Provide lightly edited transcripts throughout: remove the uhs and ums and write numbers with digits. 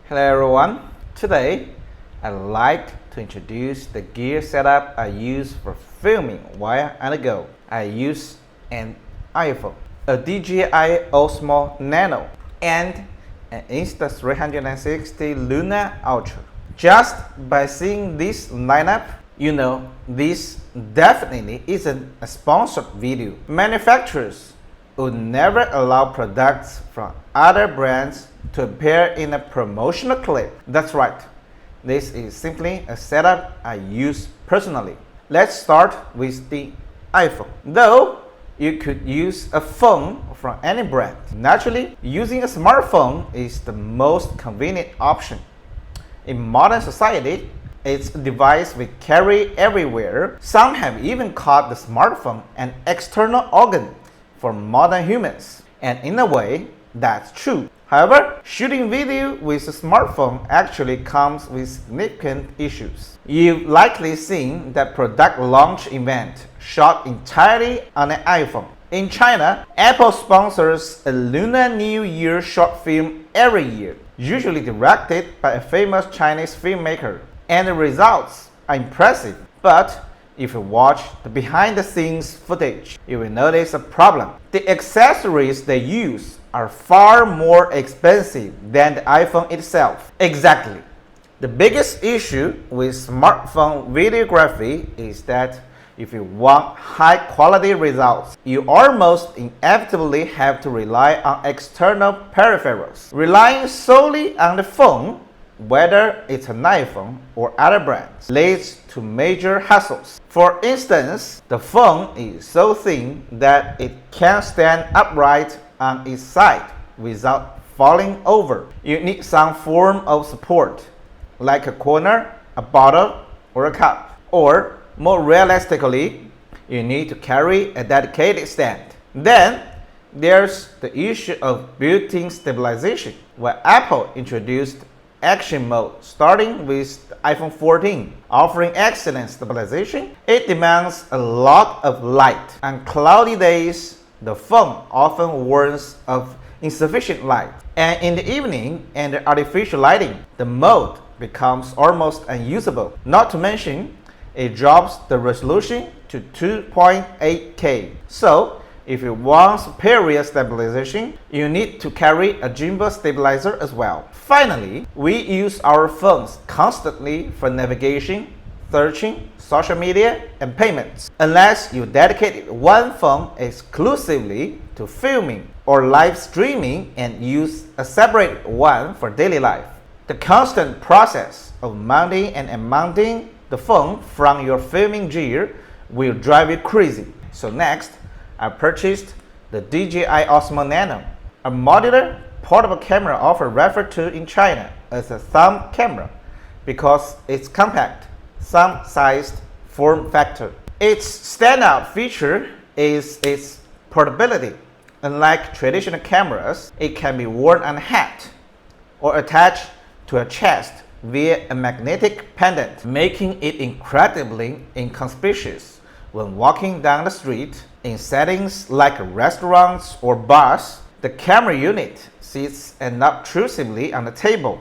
Hello everyone, today I'd like to introduce the gear setup I use for filming while on the go. I use an iPhone, a DJI Osmo Nano, and an Insta360 Luna Ultra. Just by seeing this lineup, you know this definitely isn't a sponsored video. Manufacturers would never allow products from other brands to appear in a promotional clip. That's right, this is simply a setup I use personally. Let's start with the iPhone. Though you could use a phone from any brand, naturally, using a smartphone is the most convenient option. In modern society, it's a device we carry everywhere. Some have even called the smartphone an external organ for modern humans, and in a way, that's true. However, shooting video with a smartphone actually comes with significant issues. You've likely seen that product launch event shot entirely on an iPhone. In China, Apple sponsors a Lunar New Year short film every year, usually directed by a famous Chinese filmmaker, and the results are impressive. But if you watch the behind-the-scenes footage, you will notice a problem. The accessories they use are far more expensive than the iPhone itself. Exactly. The biggest issue with smartphone videography is that if you want high-quality results, you almost inevitably have to rely on external peripherals. Relying solely on the phone, whether it's an iPhone or other brands, leads to major hassles. For instance, the phone is so thin that it can't stand upright on its side without falling over. You need some form of support, like a corner, a bottle, or a cup. Or, more realistically, you need to carry a dedicated stand. Then, there's the issue of built-in stabilization. When Apple introduced action mode starting with the iPhone 14, offering excellent stabilization, it demands a lot of light. On cloudy days, the phone often warns of insufficient light, and in the evening and the artificial lighting, the mode becomes almost unusable. Not to mention, it drops the resolution to 2.8K. So, if you want superior stabilization, you need to carry a gimbal stabilizer as well. Finally, we use our phones constantly for navigation, searching, social media, and payments. Unless you dedicated one phone exclusively to filming or live streaming and use a separate one for daily life. The constant process of mounting and unmounting the phone from your filming gear will drive you crazy. So next, I purchased the DJI Osmo Nano, a modular portable camera often referred to in China as a thumb camera because it's compact, thumb-sized form factor. Its standout feature is its portability. Unlike traditional cameras, it can be worn on a hat or attached to a chest via a magnetic pendant, making it incredibly inconspicuous when walking down the street. In settings like restaurants or bars, the camera unit sits unobtrusively on the table,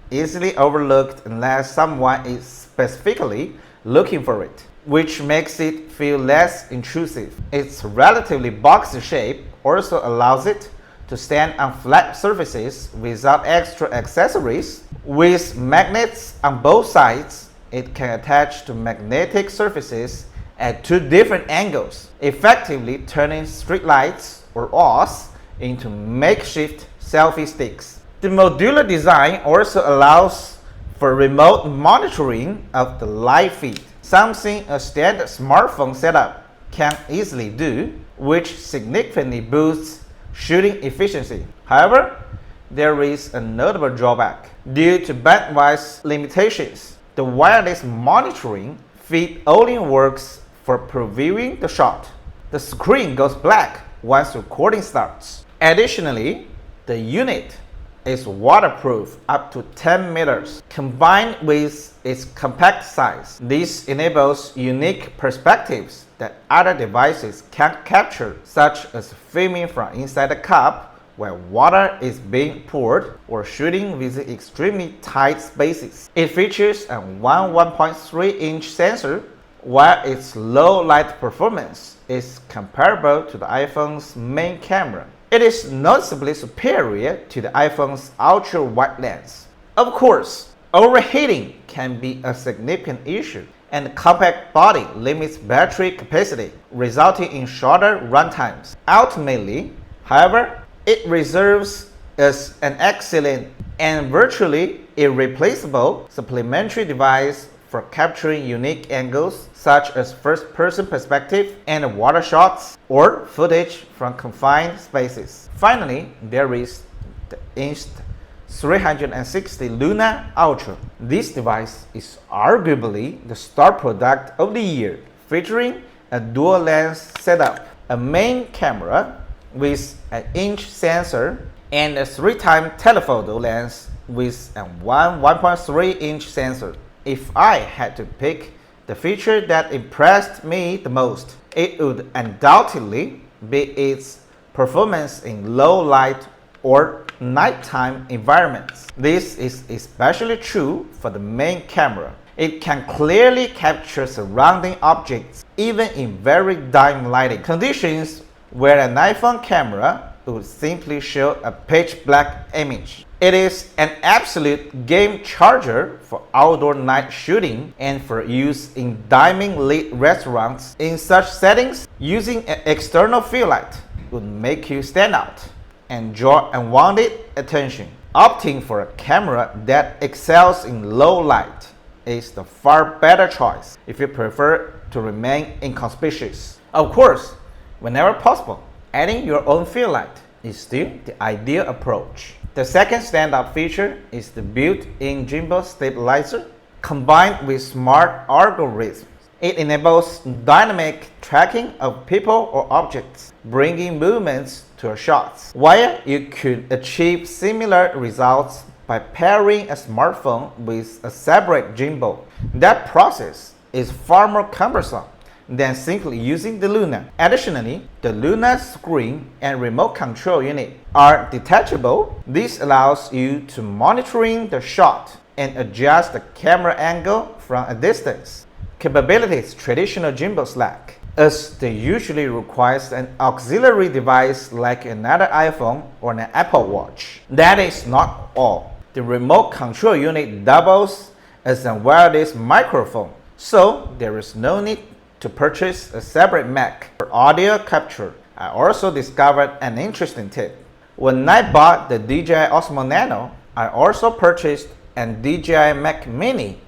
easily overlooked unless someone is specifically looking for it, which makes it feel less intrusive. Its relatively boxy shape also allows it to stand on flat surfaces without extra accessories. With magnets on both sides, it can attach to magnetic surfaces at two different angles, effectively turning street lights or OS into makeshift selfie sticks. The modular design also allows for remote monitoring of the live feed, something a standard smartphone setup can easily do, which significantly boosts shooting efficiency. However, there is a notable drawback. Due to bandwidth limitations, the wireless monitoring feed only works for previewing the shot. The screen goes black once recording starts. Additionally, the unit is waterproof up to 10 meters. Combined with its compact size, this enables unique perspectives that other devices can't capture, such as filming from inside a cup where water is being poured or shooting within extremely tight spaces. It features a 1.3-inch sensor, while its low light performance is comparable to the iPhone's main camera. It is noticeably superior to the iPhone's ultra-wide lens. Of course, overheating can be a significant issue, and the compact body limits battery capacity, resulting in shorter runtimes. Ultimately, however, it reserves as an excellent and virtually irreplaceable supplementary device for capturing unique angles such as first-person perspective and water shots or footage from confined spaces. Finally, there is the Insta360 Luna Ultra. This device is arguably the star product of the year, featuring a dual lens setup, a main camera with an inch sensor, and a 3x telephoto lens with a 1.3-inch sensor. If I had to pick the feature that impressed me the most, it would undoubtedly be its performance in low light or nighttime environments. This is especially true for the main camera. It can clearly capture surrounding objects even in very dim lighting conditions where an iPhone camera would simply show a pitch black image. It is an absolute game changer for outdoor night shooting and for use in dimly lit restaurants. In such settings, using an external fill light would make you stand out and draw unwanted attention. Opting for a camera that excels in low light is the far better choice if you prefer to remain inconspicuous. Of course, whenever possible, adding your own fill light is still the ideal approach. The second standout feature is the built-in gimbal stabilizer. Combined with smart algorithms, it enables dynamic tracking of people or objects, bringing movements to your shots. While you could achieve similar results by pairing a smartphone with a separate gimbal, that process is far more cumbersome than simply using the Luna. Additionally, the Luna screen and remote control unit are detachable. This allows you to monitoring the shot and adjust the camera angle from a distance, capabilities traditional gimbals lack, as they usually requires an auxiliary device like another iPhone or an Apple Watch. That is not all. The remote control unit doubles as a wireless microphone, so there is no need to purchase a separate mic for audio capture. I also discovered an interesting tip. When I bought the DJI Osmo Nano, I also purchased a DJI Mac Mini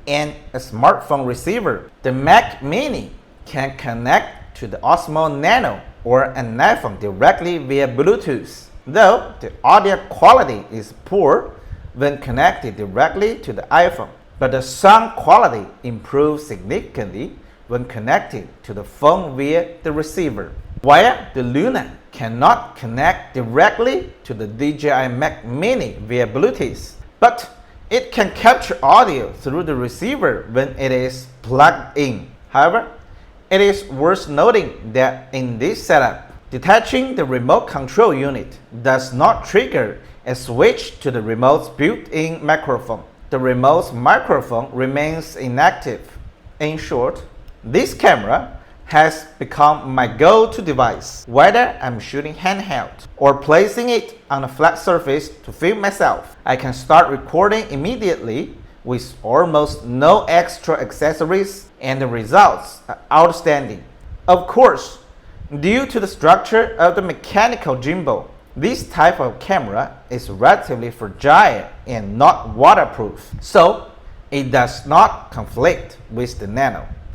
and a smartphone receiver. The Mac Mini can connect to the Osmo Nano or an iPhone directly via Bluetooth, though the audio quality is poor when connected directly to the iPhone, but the sound quality improves significantly when connected to the phone via the receiver. While the Luna cannot connect directly to the DJI Mac Mini via Bluetooth, but it can capture audio through the receiver when it is plugged in. However, it is worth noting that in this setup, detaching the remote control unit does not trigger a switch to the remote's built-in microphone. The remote's microphone remains inactive. In short, this camera has become my go-to device, whether I'm shooting handheld or placing it on a flat surface to film myself. I can start recording immediately with almost no extra accessories, and the results are outstanding. Of course, due to the structure of the mechanical gimbal, this type of camera is relatively fragile and not waterproof, so it does not conflict with the Nano.